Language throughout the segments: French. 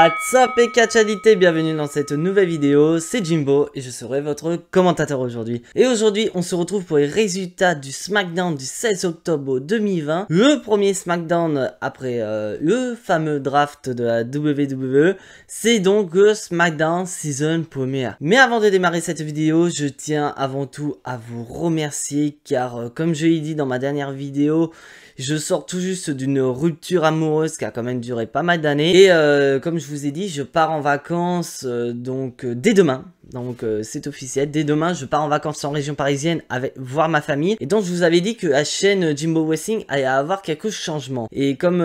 What's up et catchadité, bienvenue dans cette nouvelle vidéo, c'est Jimbo et je serai votre commentateur aujourd'hui. Et aujourd'hui on se retrouve pour les résultats du SmackDown du 16 octobre 2020. Le premier SmackDown après le fameux draft de la WWE, c'est donc le SmackDown Season Premiere. Mais avant de démarrer cette vidéo, je tiens avant tout à vous remercier car comme je l'ai dit dans ma dernière vidéo, je sors tout juste d'une rupture amoureuse qui a quand même duré pas mal d'années. Et comme je vous ai dit, je pars en vacances dès demain. Donc c'est officiel, dès demain je pars en vacances en région parisienne avec voir ma famille. Et donc je vous avais dit que la chaîne Jimbo Wrestling allait avoir quelques changements. Et comme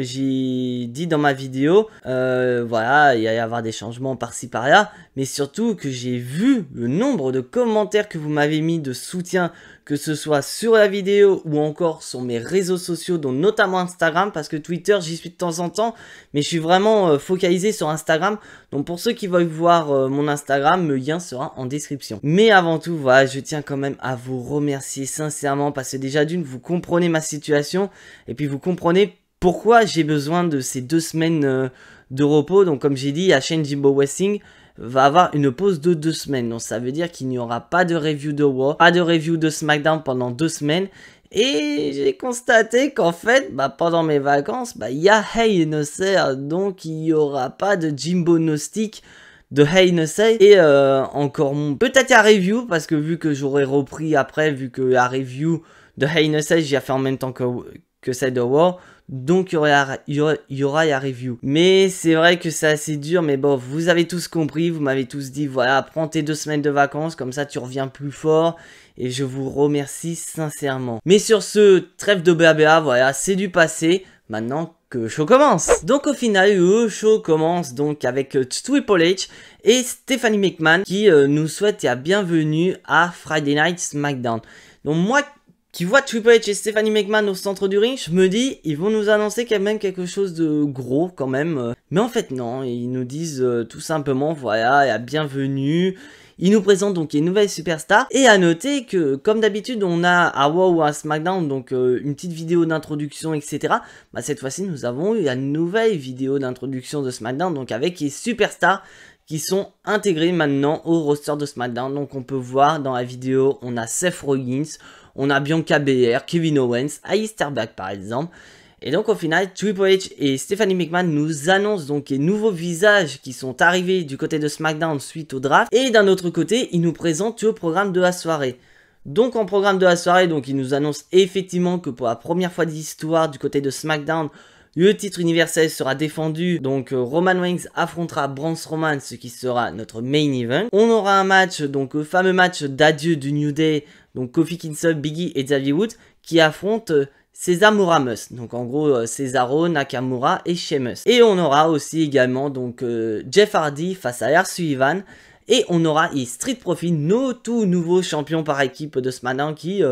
j'ai dit dans ma vidéo, voilà, il allait y avoir des changements par-ci par-là. Mais surtout que j'ai vu le nombre de commentaires que vous m'avez mis de soutien, que ce soit sur la vidéo ou encore sur mes réseaux sociaux, dont notamment Instagram, parce que Twitter j'y suis de temps en temps, mais je suis vraiment focalisé sur Instagram. Donc pour ceux qui veulent voir mon Instagram, le lien sera en description. Mais avant tout, voilà, je tiens quand même à vous remercier sincèrement, parce que déjà d'une, vous comprenez ma situation, et puis vous comprenez pourquoi j'ai besoin de ces 2 semaines de repos. Donc comme j'ai dit, la chaîne Jimbo Wrestling va avoir une pause de 2 semaines. Donc ça veut dire qu'il n'y aura pas de review de Raw, pas de review de SmackDown pendant 2 semaines. Et j'ai constaté qu'en fait, pendant mes vacances, il y a Hell in a Cell, donc il n'y aura pas de Jimbo Gnostic de Hell in a Cell. Et encore peut-être la review, parce que vu que j'aurai repris après, vu que la review de Hell in a Cell, j'y ai fait en même temps que celle de Raw. Donc il y aura la review. Mais c'est vrai que c'est assez dur. Mais bon, vous avez tous compris. Vous m'avez tous dit, voilà, prends tes 2 semaines de vacances. Comme ça, tu reviens plus fort. Et je vous remercie sincèrement. Mais sur ce, trêve de blabla, voilà, c'est du passé. Maintenant que le show commence. Donc au final, le show commence donc avec Triple H et Stephanie McMahon qui nous souhaitent la bienvenue à Friday Night SmackDown. Donc moi qui vois Triple H et Stephanie McMahon au centre du ring, je me dis, ils vont nous annoncer quand même quelque chose de gros quand même. Mais en fait non, ils nous disent tout simplement, voilà, la bienvenue. Ils nous présentent donc les nouvelles superstars. Et à noter que, comme d'habitude, on a à Raw ou à SmackDown, donc une petite vidéo d'introduction, etc. Cette fois-ci, nous avons eu la nouvelle vidéo d'introduction de SmackDown, donc avec les superstars qui sont intégrés maintenant au roster de SmackDown. Donc on peut voir dans la vidéo, on a Seth Rollins, on a Bianca Belair, Kevin Owens, Aleister Black par exemple. Et donc au final, Triple H et Stephanie McMahon nous annoncent donc les nouveaux visages qui sont arrivés du côté de SmackDown suite au draft. Et d'un autre côté, ils nous présentent le programme de la soirée. Donc en programme de la soirée, donc ils nous annoncent effectivement que pour la première fois de l'histoire du côté de SmackDown, le titre universel sera défendu, donc Roman Reigns affrontera Braun Strowman, ce qui sera notre main event. On aura un match, donc le fameux match d'adieu du New Day, donc Kofi Kingston, Big E et Xavier Woods, qui affrontent Cesaro Moramus, donc en gros Cesaro, Nakamura et Sheamus. Et on aura aussi également donc Jeff Hardy face à Lars Sullivan. Et on aura les Street Profits, nos tout nouveaux champions par équipe de SmackDown qui,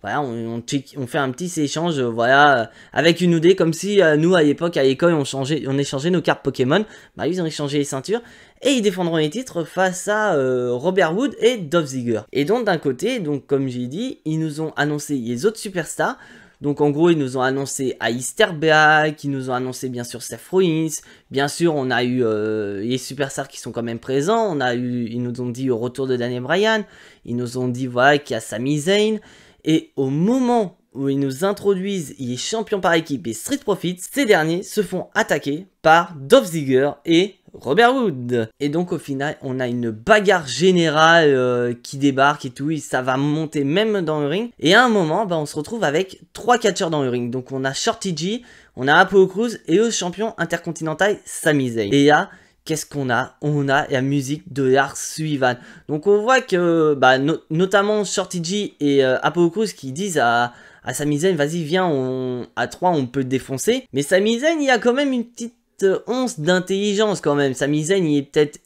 voilà, on fait un petit échange, voilà, avec une OD, comme si nous à l'époque à l'école on échangeait nos cartes Pokémon. Ils ont échangé les ceintures et ils défendront les titres face à Robert Wood et Dolph Ziggler. Et donc d'un côté, donc comme j'ai dit, ils nous ont annoncé les autres superstars. Donc en gros, ils nous ont annoncé Aleister Black, ils nous ont annoncé bien sûr Seth Rollins, bien sûr on a eu les superstars qui sont quand même présents, ils nous ont dit au retour de Daniel Bryan, ils nous ont dit voilà qu'il y a Sami Zayn, et au moment où ils nous introduisent les champions par équipe et Street Profits, ces derniers se font attaquer par Dolph Ziggler et Robert Wood. Et donc au final on a une bagarre générale qui débarque et tout, et ça va monter même dans le ring. Et à un moment on se retrouve avec 3 catcheurs dans le ring. Donc on a Shorty G, on a Apollo Crews et le champion intercontinental Sami Zayn. Et là qu'est-ce qu'on a? On a la musique de Lars Sullivan. Donc on voit que notamment Shorty G et Apollo Crews qui disent à Sami Zayn, vas-y viens, à 3 on peut te défoncer. Mais Sami Zayn il y a quand même une petite once d'intelligence quand même. Sami Zayn il est peut-être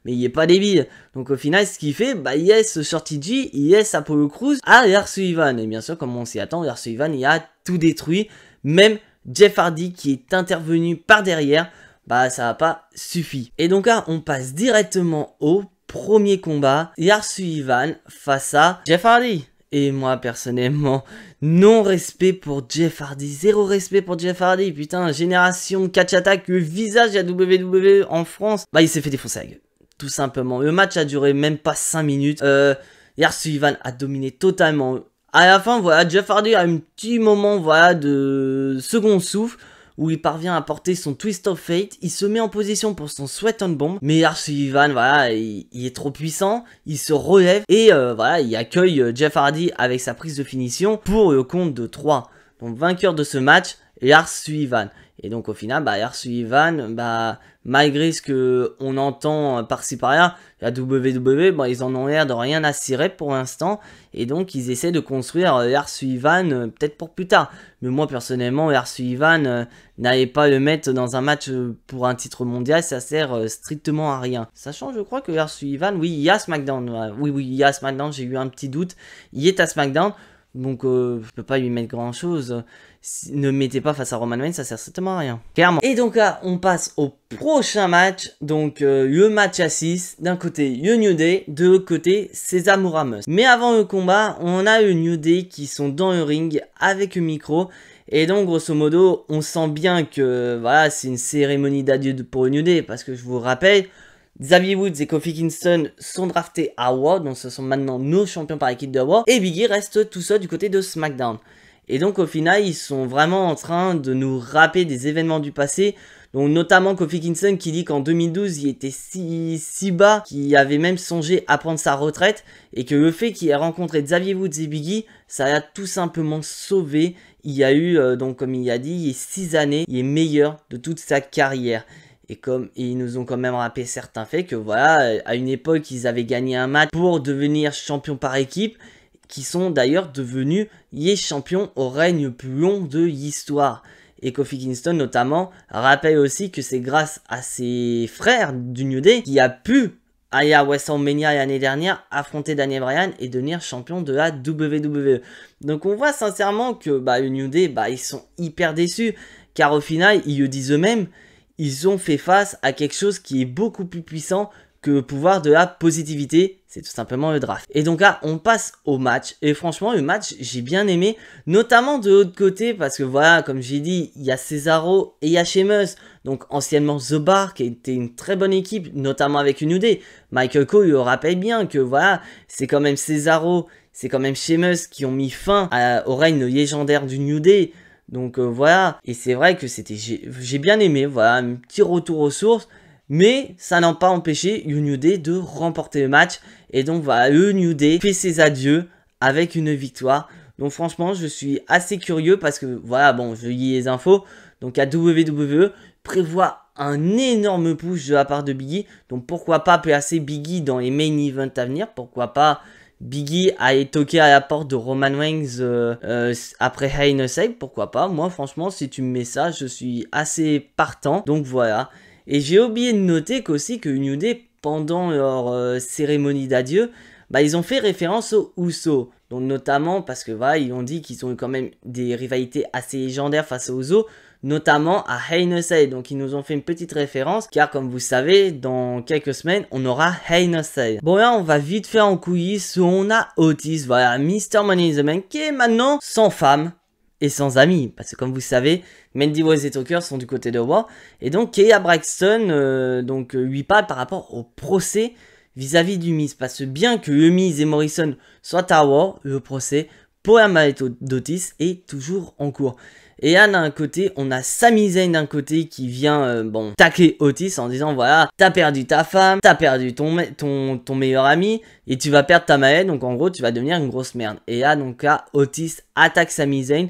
mais il est pas débile. Donc au final ce qu'il fait, il laisse Shorty G, il laisse Apollo Crews à Lars Sullivan. Et bien sûr comme on s'y attend, Lars Sullivan il a tout détruit. Même Jeff Hardy qui est intervenu par derrière, ça n'a pas suffi. Et donc là on passe directement au premier combat. Lars Sullivan face à Jeff Hardy. Et moi, personnellement, non-respect pour Jeff Hardy. Zéro respect pour Jeff Hardy. Putain, génération catch attack, le visage à WWE en France. Bah, il s'est fait défoncer la gueule. Tout simplement. Le match a duré même pas 5 minutes. Lars Sullivan a dominé totalement. À la fin, voilà, Jeff Hardy a un petit moment, voilà, de second souffle, où il parvient à porter son Twist of Fate, il se met en position pour son Sweat on Bomb, mais Lars Sullivan, voilà, il est trop puissant, il se relève, et voilà, il accueille Jeff Hardy avec sa prise de finition pour le compte de 3. Donc vainqueur de ce match, Lars Sullivan. Et donc au final, Lars Sullivan, malgré ce que on entend par-ci par-là, la WWE, ils en ont l'air de rien à cirer pour l'instant. Et donc ils essaient de construire Lars Sullivan peut-être pour plus tard. Mais moi personnellement, Lars Sullivan, n'allez pas le mettre dans un match pour un titre mondial, ça sert strictement à rien. Sachant, je crois que Lars Sullivan, oui, il y a SmackDown. Oui, il y a SmackDown, j'ai eu un petit doute. Il est à SmackDown. Donc je peux pas lui mettre grand chose. Ne mettez pas face à Roman Reigns, ça sert strictement à rien. Clairement. Et donc là, on passe au prochain match. Donc le match à 6. D'un côté, le New Day. De l'autre côté, César Moramus. Mais avant le combat, on a le New Day qui sont dans le ring avec le micro. Et donc grosso modo, on sent bien que voilà, c'est une cérémonie d'adieu pour le New Day. Parce que je vous rappelle, Xavier Woods et Kofi Kingston sont draftés à Raw, donc ce sont maintenant nos champions par équipe de Raw, et Big E reste tout seul du côté de SmackDown. Et donc au final, ils sont vraiment en train de nous rappeler des événements du passé, donc notamment Kofi Kingston qui dit qu'en 2012, il était si bas qu'il avait même songé à prendre sa retraite, et que le fait qu'il ait rencontré Xavier Woods et Big E, ça l'a tout simplement sauvé. Il y a eu, donc comme il a dit, il y a 6 années, il est meilleur de toute sa carrière. Et ils nous ont quand même rappelé certains faits que voilà, à une époque, ils avaient gagné un match pour devenir champions par équipe, qui sont d'ailleurs devenus les champions au règne le plus long de l'histoire. Et Kofi Kingston notamment rappelle aussi que c'est grâce à ses frères du New Day qui a pu aller à WrestleMania l'année dernière, affronter Daniel Bryan et devenir champion de la WWE. Donc on voit sincèrement que le New Day, ils sont hyper déçus, car au final, ils le disent eux-mêmes, ils ont fait face à quelque chose qui est beaucoup plus puissant que le pouvoir de la positivité, c'est tout simplement le draft. Et donc là, on passe au match, et franchement, le match, j'ai bien aimé, notamment de l'autre côté, parce que voilà, comme j'ai dit, il y a Cesaro et il y a Sheamus, donc anciennement The Bar, qui était une très bonne équipe, notamment avec une New Day. Michael Cole le rappelle bien que voilà, c'est quand même Cesaro, c'est quand même Sheamus qui ont mis fin au règne légendaire du New Day. Donc voilà, et c'est vrai que j'ai bien aimé, voilà, un petit retour aux sources, mais ça n'a pas empêché le New Day de remporter le match, et donc voilà, le New Day fait ses adieux avec une victoire. Donc franchement, je suis assez curieux parce que voilà, bon, je lis les infos, donc à WWE prévoit un énorme push de la part de Big E, donc pourquoi pas placer Big E dans les main events à venir, pourquoi pas Big E a toqué à la porte de Roman Reigns après Hell in a Cell, pourquoi pas. Moi franchement, si tu me mets ça, je suis assez partant. Donc voilà. Et j'ai oublié de noter qu'aussi que New Day, pendant leur cérémonie d'adieu, ils ont fait référence aux Usos. Donc notamment parce que voilà, ils ont dit qu'ils ont eu quand même des rivalités assez légendaires face aux Usos, notamment à Hell in a Cell. Donc ils nous ont fait une petite référence, car comme vous savez, dans quelques semaines, on aura Hell in a Cell. Bon là, on va vite faire en coulisses, où on a Otis, voilà, Mr. Money in the Bank, qui est maintenant sans femme et sans amis, parce que comme vous savez, Mandy Rose et Tucker sont du côté de Raw, et donc Kaya Braxton lui parle par rapport au procès vis-à-vis du Miz, parce que bien que le Miz et Morrison soient à Raw, le procès pour la maladie d'Otis est toujours en cours. Et là, d'un côté, on a Sami Zayn d'un côté qui vient, tacler Otis en disant, voilà, t'as perdu ta femme, t'as perdu ton meilleur ami, et tu vas perdre ta maladie, donc en gros, tu vas devenir une grosse merde. Et là, donc là, Otis attaque Sami Zayn.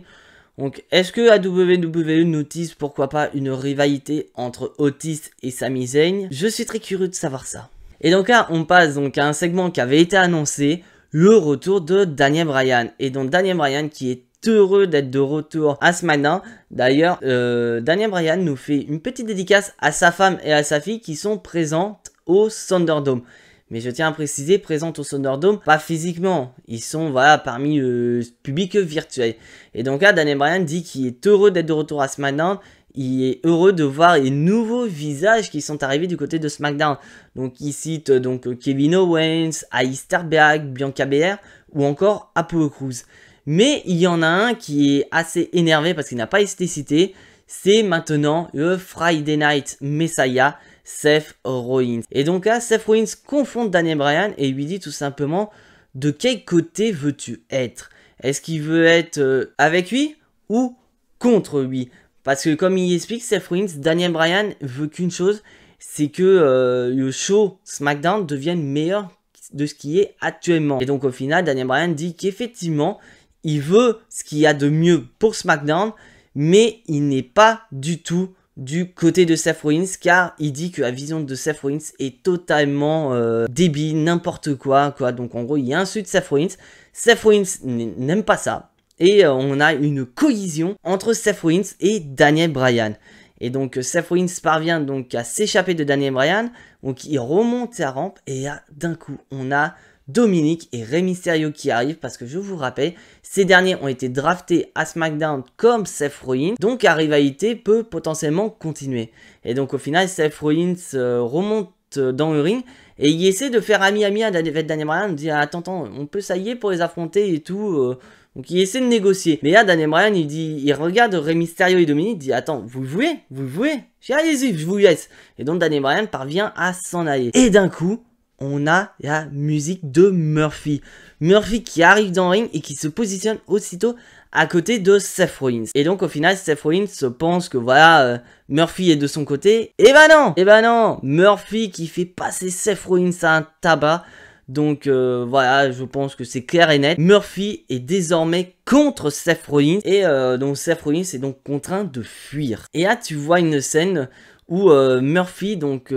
Donc, est-ce que la WWE nous tease, pourquoi pas, une rivalité entre Otis et Sami Zayn? Je suis très curieux de savoir ça. Et donc là, on passe donc à un segment qui avait été annoncé, le retour de Daniel Bryan. Et donc, Daniel Bryan qui est heureux d'être de retour à SmackDown. D'ailleurs, Daniel Bryan nous fait une petite dédicace à sa femme et à sa fille qui sont présentes au Thunderdome. Mais je tiens à préciser, présentes au Thunderdome, pas physiquement. Ils sont, voilà, parmi le public virtuel. Et donc là, Daniel Bryan dit qu'il est heureux d'être de retour à SmackDown il est heureux de voir les nouveaux visages qui sont arrivés du côté de SmackDown. Donc il cite donc Kevin Owens, Aleister Black, Bianca Belair ou encore Apollo Crews. Mais il y en a un qui est assez énervé parce qu'il n'a pas été cité. C'est maintenant le Friday Night Messiah, Seth Rollins. Et donc là, Seth Rollins confronte Daniel Bryan et lui dit tout simplement: de quel côté veux-tu être? Est-ce qu'il veut être avec lui ou contre lui? Parce que comme il explique, Seth Rollins, Daniel Bryan veut qu'une chose, c'est que le show SmackDown devienne meilleur de ce qui est actuellement. Et donc au final, Daniel Bryan dit qu'effectivement, il veut ce qu'il y a de mieux pour SmackDown, mais il n'est pas du tout du côté de Seth Rollins, car il dit que la vision de Seth Rollins est totalement débile, n'importe quoi. Donc en gros, il insulte Seth Rollins. Seth Rollins n'aime pas ça. Et on a une collision entre Seth Rollins et Daniel Bryan. Et donc Seth Rollins parvient donc à s'échapper de Daniel Bryan. Donc il remonte sa rampe et là, d'un coup, on a Dominic et Rey Mysterio qui arrivent, parce que je vous rappelle, ces derniers ont été draftés à SmackDown comme Seth Rollins, donc la rivalité peut potentiellement continuer. Et donc au final, Seth Rollins remonte dans le ring et il essaie de faire ami-ami avec Daniel Bryan, il dit: attends, on peut s'allier pour les affronter et tout. Donc il essaie de négocier. Mais là, Daniel Bryan, il regarde Rey Mysterio et Dominic, il dit: attends, vous le voulez? Je dis: allez-y, je vous laisse. Et donc Daniel Bryan parvient à s'en aller. Et d'un coup, on a la musique de Murphy. Murphy qui arrive dans le ring et qui se positionne aussitôt à côté de Seth Rollins. Et donc au final, Seth Rollins pense que voilà, Murphy est de son côté. Et bah non, Murphy qui fait passer Seth Rollins à un tabac. Donc voilà, je pense que c'est clair et net. Murphy est désormais contre Seth Rollins. Et donc Seth Rollins est donc contraint de fuir. Et là, tu vois une scène où Murphy donc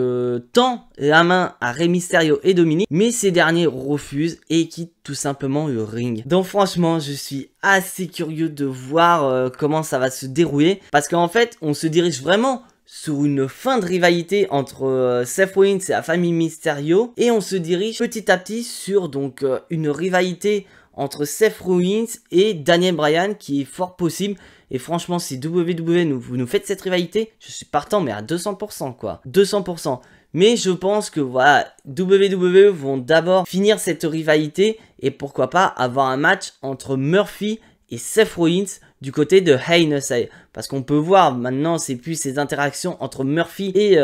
tend la main à Rey Mysterio et Dominic, mais ces derniers refusent et quittent tout simplement le ring. Donc franchement, je suis assez curieux de voir comment ça va se dérouler, parce qu'en fait, on se dirige vraiment sur une fin de rivalité entre Seth Rollins et la famille Mysterio, et on se dirige petit à petit sur donc une rivalité entre Seth Rollins et Daniel Bryan qui est fort possible. Et franchement, si WWE vous nous faites cette rivalité, je suis partant, mais à 200% quoi. 200%. Mais je pense que voilà, WWE vont d'abord finir cette rivalité et pourquoi pas avoir un match entre Murphy et Seth Rollins du côté de Hell in a Cell. Parce qu'on peut voir maintenant, c'est plus ces interactions entre Murphy et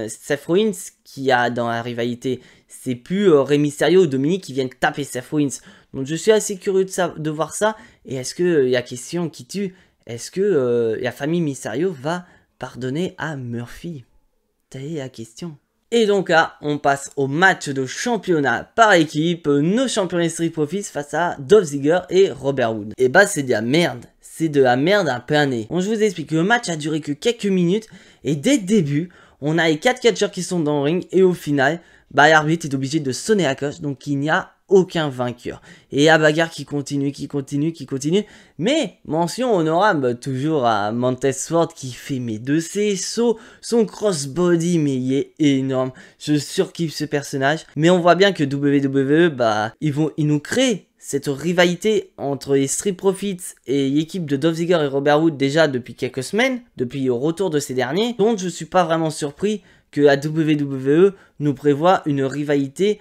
Seth Rollins qu'il y a dans la rivalité. C'est plus Rey Mysterio ou Dominic qui viennent taper Seth Rollins. Donc je suis assez curieux de voir ça. Et est-ce que la question qui tue, est-ce que la famille Mysterio va pardonner à Murphy? Telle est la question. Et donc là, on passe au match de championnat par équipe. Nos champions des Street Profits face à Dolph Ziggler et Robert Roode. Et bah c'est de la merde. C'est de la merde un peu année. Bon, je vous explique, le match a duré que quelques minutes. Et dès le début, on a les 4 catcheurs qui sont dans le ring. Et au final, bah l'arbitre est obligé de sonner la cloche. Donc il n'y a aucun vainqueur. Et la bagarre qui continue. Mais mention honorable toujours à Montez Ford qui fait mes deux ses sauts, son crossbody, mais il est énorme. Je surkiffe ce personnage. Mais on voit bien que WWE, bah, ils nous créent cette rivalité entre les Street Profits et l'équipe de Dolph Ziggler et Robert Roode déjà depuis quelques semaines, depuis le retour de ces derniers. Donc je suis pas vraiment surpris que la WWE nous prévoit une rivalité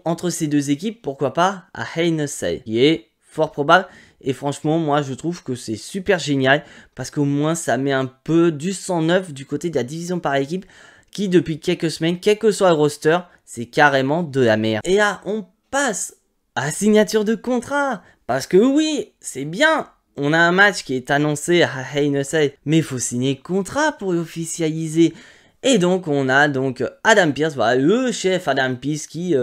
entre ces deux équipes, pourquoi pas à Hell in a Cell, qui est fort probable. Et franchement, moi je trouve que c'est super génial, parce qu'au moins ça met un peu du sang neuf du côté de la division par équipe, qui depuis quelques semaines, quel que soit le roster, c'est carrément de la merde. Et là, on passe à la signature de contrat, parce que oui, c'est bien, on a un match qui est annoncé à Hell in a Cell, mais il faut signer le contrat pour l'officialiser. Et donc on a donc Adam Pearce, voilà, le chef Adam Pearce qui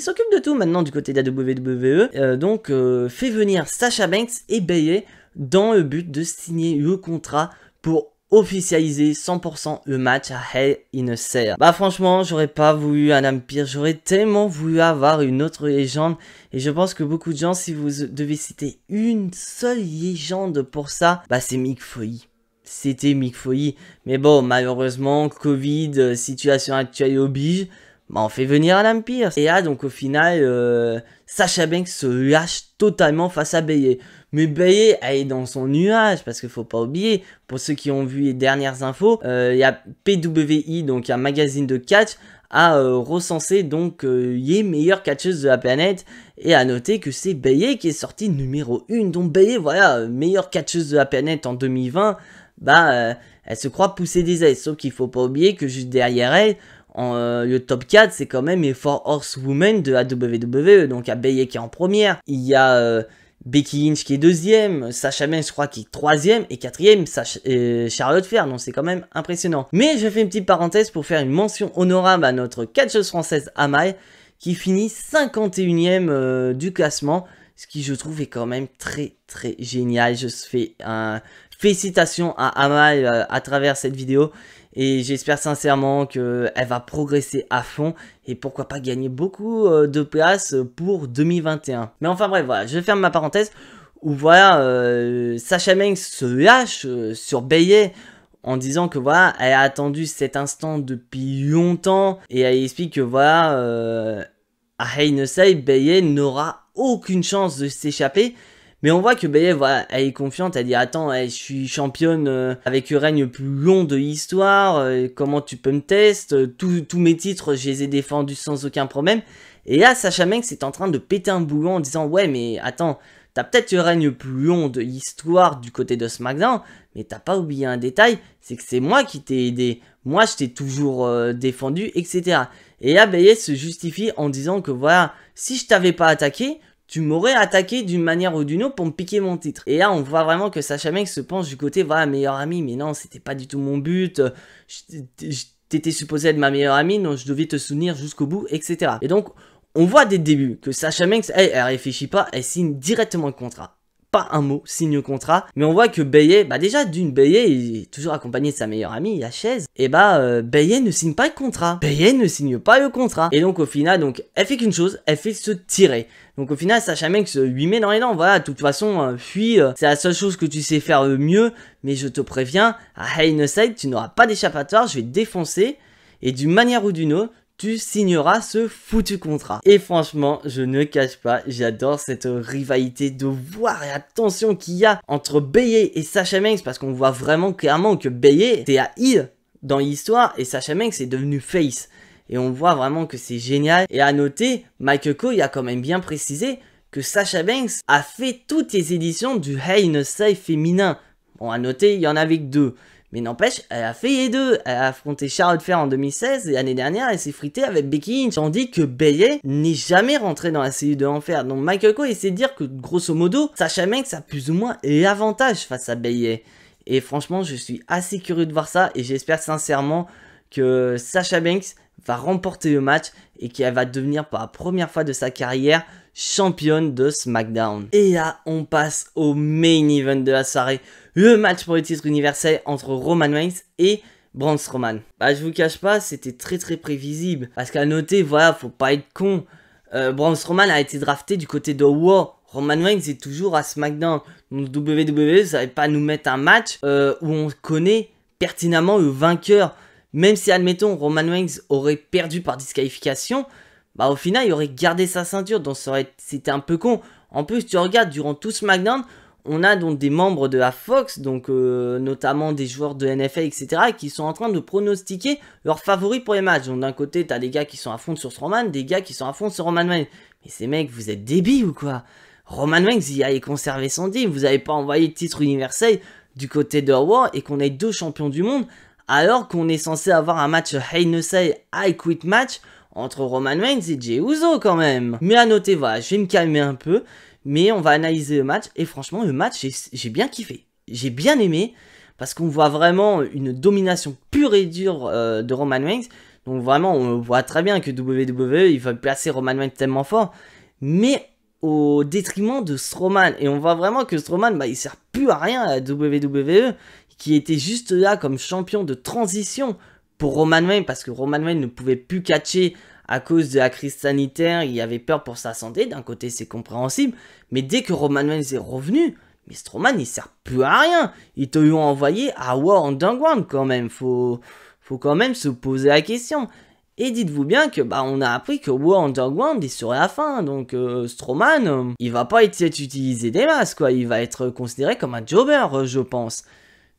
s'occupe de tout maintenant du côté de la WWE, fait venir Sasha Banks et Bayley dans le but de signer le contrat pour officialiser 100% le match à Hell in a Cell. Bah franchement, j'aurais pas voulu Adam Pearce, j'aurais tellement voulu avoir une autre légende, et je pense que beaucoup de gens, si vous devez citer une seule légende pour ça, bah c'est Mick Foley. C'était Mick Foley, mais bon, malheureusement, Covid, situation actuelle oblige, bah on fait venir Adam Pearce. Et là donc au final Sasha Banks se lâche totalement face à Bayley. Mais Bayley elle est dans son nuage parce qu'il faut pas oublier, pour ceux qui ont vu les dernières infos, il y a PWI, donc un magazine de catch, a recensé donc les meilleures catcheuses de la planète, et à noter que c'est Bayley qui est sortie numéro 1. Donc Bayley, voilà, meilleure catcheuse de la planète en 2020, bah elle se croit pousser des ailes, sauf qu'il faut pas oublier que juste derrière elle, le top 4 c'est quand même les 4 Horsewomen de la WWE. Donc il y a Bayley qui est en première, il y a Becky Lynch qui est deuxième, Sasha Banks je crois qui est troisième, et quatrième Charlotte Flair. Donc c'est quand même impressionnant. Mais je fais une petite parenthèse pour faire une mention honorable à notre catcheuse française Amale, qui finit 51ème du classement, ce qui je trouve est quand même très très génial. Je fais félicitations à Amale à travers cette vidéo, et j'espère sincèrement qu'elle va progresser à fond et pourquoi pas gagner beaucoup de places pour 2021. Mais enfin bref, voilà, je ferme ma parenthèse où voilà, Sasha Banks se lâche sur Bayley en disant que voilà, elle a attendu cet instant depuis longtemps, et elle explique que voilà, à Hell in a Cell, Bayley n'aura aucune chance de s'échapper. Mais on voit que Bayley, voilà, elle est confiante, elle dit attends, je suis championne avec le règne le plus long de l'histoire, comment tu peux me tester, tous mes titres, je les ai défendus sans aucun problème. Et là, Sasha Banks est en train de péter un boulon en disant ouais mais attends, t'as peut-être le règne le plus long de l'histoire du côté de SmackDown, mais t'as pas oublié un détail, c'est que c'est moi qui t'ai aidé, moi je t'ai toujours défendu, etc. Et là, Bayley se justifie en disant que voilà, si je t'avais pas attaqué, tu m'aurais attaqué d'une manière ou d'une autre pour me piquer mon titre. Et là, on voit vraiment que Sasha Banks se penche du côté, voilà, meilleur ami, mais non, c'était pas du tout mon but. T'étais supposé être ma meilleure amie, donc je devais te soutenir jusqu'au bout, etc. Et donc, on voit dès le début que Sasha Banks, elle réfléchit pas, elle signe directement le contrat. Pas un mot, signe le contrat. Mais on voit que Bayley, bah déjà d'une, Bayley est toujours accompagné de sa meilleure amie, la chaise. Et bah Bayley ne signe pas le contrat. Bayley ne signe pas le contrat. Et donc au final, donc elle fait qu'une chose, elle fait se tirer. Donc au final, Sasha Banks lui met dans les dents. Voilà, de toute façon, fuis, c'est la seule chose que tu sais faire le mieux. Mais je te préviens, à Hell in a Cell, tu n'auras pas d'échappatoire, je vais te défoncer. Et d'une manière ou d'une autre, tu signeras ce foutu contrat. Et franchement, je ne cache pas, j'adore cette rivalité, de voir la tension qu'il y a entre Bayley et Sasha Banks, parce qu'on voit vraiment clairement que Bayley était à heel dans l'histoire et Sasha Banks est devenu face. Et on voit vraiment que c'est génial. Et à noter, Michael Cole a quand même bien précisé que Sasha Banks a fait toutes les éditions du Hell in a Cell féminin. Bon, à noter, il y en avait que 2. Mais n'empêche, elle a fait les deux. Elle a affronté Charlotte Flair en 2016 et l'année dernière, elle s'est fritée avec Becky Lynch. Tandis que Bayley n'est jamais rentrée dans la cellule de l'enfer. Donc Michael Cole essaie de dire que grosso modo, Sasha Banks a plus ou moins l'avantage face à Bayley. Et franchement, je suis assez curieux de voir ça et j'espère sincèrement que Sasha Banks va remporter le match et qu'elle va devenir pour la première fois de sa carrière championne de SmackDown. Et là, on passe au main event de la soirée. Le match pour le titre universel entre Roman Reigns et Braun Strowman. Bah, je vous cache pas, c'était très très prévisible. Parce qu'à noter, voilà, faut pas être con. Braun Strowman a été drafté du côté de Raw. Roman Reigns est toujours à SmackDown. Donc WWE, ça va pas nous mettre un match où on connaît pertinemment le vainqueur. Même si, admettons, Roman Reigns aurait perdu par disqualification, bah au final, il aurait gardé sa ceinture. Donc c'était un peu con. En plus, tu regardes, durant tout SmackDown, on a donc des membres de la Fox, donc notamment des joueurs de NFL, etc., qui sont en train de pronostiquer leurs favoris pour les matchs. Donc d'un côté, t'as des gars qui sont à fond sur Strowman, des gars qui sont à fond sur Roman Reigns. Mais ces mecs, vous êtes débiles ou quoi? Roman Reigns, il allait conserver son team. Vous n'avez pas envoyé le titre universel du côté de Raw et qu'on ait 2 champions du monde, alors qu'on est censé avoir un match Hell in a Cell I Quit match entre Roman Reigns et Jey Uso quand même. Mais à noter, voilà, je vais me calmer un peu. Mais on va analyser le match, et franchement le match j'ai bien kiffé, j'ai bien aimé, parce qu'on voit vraiment une domination pure et dure de Roman Reigns. Donc vraiment on voit très bien que WWE il va placer Roman Reigns tellement fort, mais au détriment de Strowman. Et on voit vraiment que Strowman, bah, il sert plus à rien à la WWE, qui était juste là comme champion de transition pour Roman Reigns, parce que Roman Reigns ne pouvait plus catcher à cause de la crise sanitaire, il avait peur pour sa santé. D'un côté c'est compréhensible, mais dès que Roman Reigns est revenu, mais Strowman il sert plus à rien. Ils te l'ont envoyé à War Underground quand même, faut quand même se poser la question. Et dites-vous bien que on a appris que War Underground est sur la fin, donc Strowman, il va pas être utilisé des masses quoi, il va être considéré comme un jobber je pense.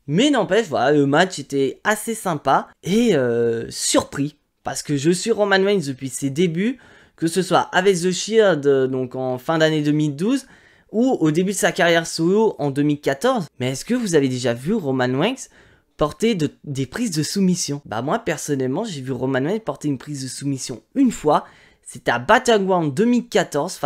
Mais n'empêche, voilà, le match était assez sympa et surpris, parce que je suis Roman Reigns depuis ses débuts, que ce soit avec The Shield, donc en fin d'année 2012, ou au début de sa carrière solo en 2014. Mais est-ce que vous avez déjà vu Roman Reigns porter des prises de soumission? Moi personnellement, j'ai vu Roman Reigns porter une prise de soumission une fois, c'était à Battleground 2014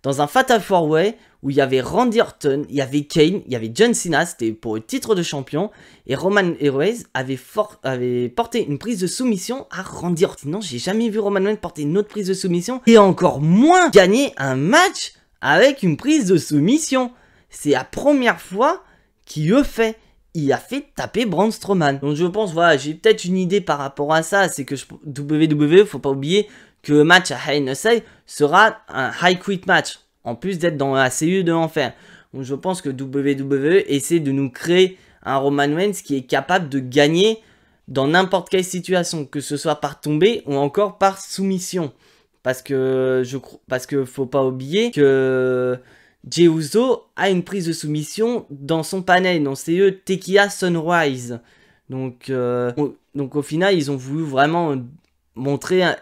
dans un Fatal 4-Way, où il y avait Randy Orton, il y avait Kane, il y avait John Cena, c'était pour le titre de champion, et Roman Reigns avait porté une prise de soumission à Randy Orton. Non, j'ai jamais vu Roman Reigns porter une autre prise de soumission, et encore moins gagner un match avec une prise de soumission. C'est la première fois qu'il le fait. Il a fait taper Braun Strowman. Donc je pense, voilà, j'ai peut-être une idée par rapport à ça, c'est que WWE, faut pas oublier que le match à Hell in a Cell sera un high quit match, en plus d'être dans la cellule de l'enfer. Donc je pense que WWE essaie de nous créer un Roman Reigns qui est capable de gagner dans n'importe quelle situation, que ce soit par tombée ou encore par soumission. Parce que faut pas oublier que Jey Uso a une prise de soumission dans son panel, dans CE Tequila Sunrise. Donc au final, ils ont voulu vraiment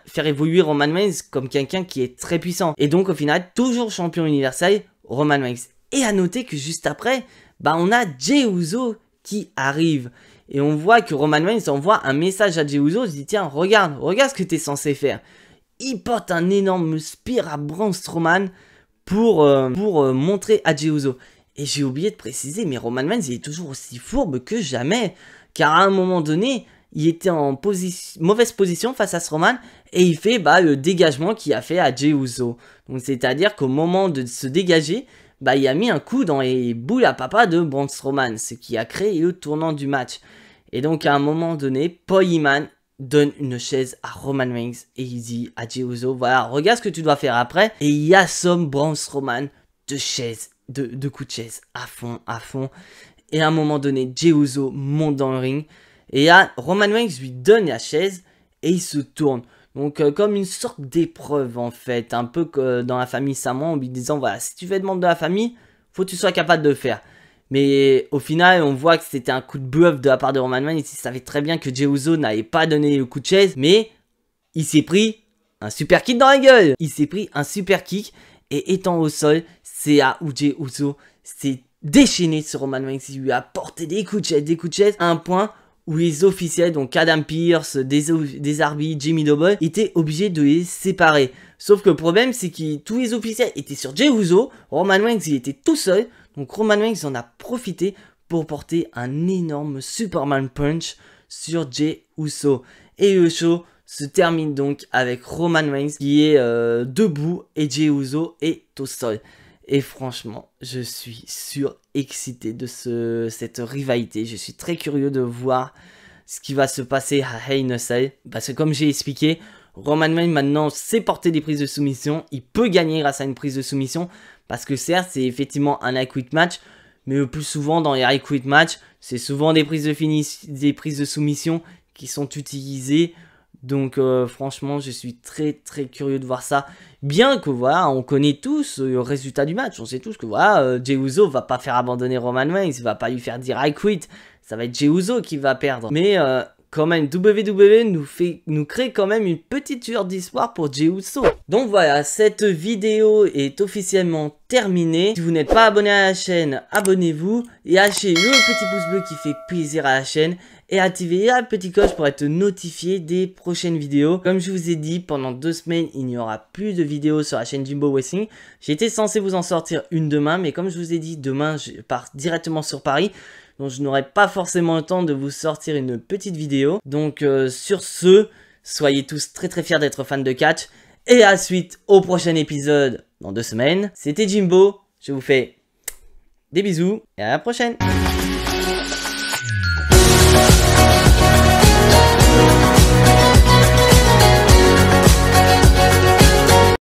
faire évoluer Roman Reigns comme quelqu'un qui est très puissant. Et donc au final, toujours champion universel, Roman Reigns. Et à noter que juste après, on a Jey Uso qui arrive. Et on voit que Roman Reigns envoie un message à Jey Uso, il dit tiens, regarde ce que tu es censé faire. Il porte un énorme spear à Braun Strowman pour montrer à Jey Uso. Et j'ai oublié de préciser, mais Roman Reigns il est toujours aussi fourbe que jamais. Car à un moment donné, il était en mauvaise position face à Strowman et il fait le dégagement qu'il a fait à Jey Uso. Donc c'est-à-dire qu'au moment de se dégager, il a mis un coup dans les boules à papa de Braun Strowman, ce qui a créé le tournant du match. Et donc à un moment donné, Paul Heyman donne une chaise à Roman Reigns et il dit à Jey Uso, voilà, regarde ce que tu dois faire après. Et il assomme Braun Strowman de coups de chaise à fond. Et à un moment donné, Jey Uso monte dans le ring. Et là, Roman Reigns lui donne la chaise et il se tourne. Donc comme une sorte d'épreuve en fait. Un peu que dans la famille Samoan, en lui disant, voilà, si tu veux être membre de la famille, faut que tu sois capable de le faire. Mais au final, on voit que c'était un coup de bluff de la part de Roman Reigns. Il savait très bien que Jey Uso n'avait pas donné le coup de chaise. Mais il s'est pris un super kick dans la gueule. Il s'est pris un super kick. Et étant au sol, c'est là où Jey Uso s'est déchaîné sur Roman Reigns. Il lui a porté des coups de chaise, à un point où les officiels, donc Adam Pearce, des arbitres, Jimmy Noble, étaient obligés de les séparer. Sauf que le problème, c'est que tous les officiels étaient sur Jey Uso. Roman Reigns, il était tout seul. Donc Roman Reigns en a profité pour porter un énorme Superman Punch sur Jey Uso. Et le show se termine donc avec Roman Reigns qui est debout et Jey Uso est au sol. Et franchement, je suis surexcité de cette rivalité. Je suis très curieux de voir ce qui va se passer à Hell in a Cell. Parce que comme j'ai expliqué, Roman Reigns maintenant sait porter des prises de soumission. Il peut gagner grâce à une prise de soumission. Parce que certes, c'est effectivement un high quit match. Mais le plus souvent dans les high quit match, c'est souvent des prises de soumission qui sont utilisées. Donc franchement, je suis très très curieux de voir ça. Bien que voilà, on connaît tous le résultat du match. On sait tous que voilà, Jey Uso va pas faire abandonner Roman Reigns. Il va pas lui faire dire I quit. Ça va être Jey Uso qui va perdre. Mais quand même, WWE nous crée quand même une petite lueur d'espoir pour Jey Uso. Donc voilà, cette vidéo est officiellement terminée. Si vous n'êtes pas abonné à la chaîne, abonnez-vous. Et lâchez le petit pouce bleu qui fait plaisir à la chaîne. Et activez la petite cloche pour être notifié des prochaines vidéos. Comme je vous ai dit, pendant 2 semaines, il n'y aura plus de vidéos sur la chaîne Jimbo Wrestling. J'étais censé vous en sortir une demain, mais comme je vous ai dit, demain, je pars directement sur Paris. Donc je n'aurai pas forcément le temps de vous sortir une petite vidéo. Donc sur ce, soyez tous très très fiers d'être fans de catch. Et à la suite, au prochain épisode dans 2 semaines. C'était Jimbo, je vous fais des bisous et à la prochaine.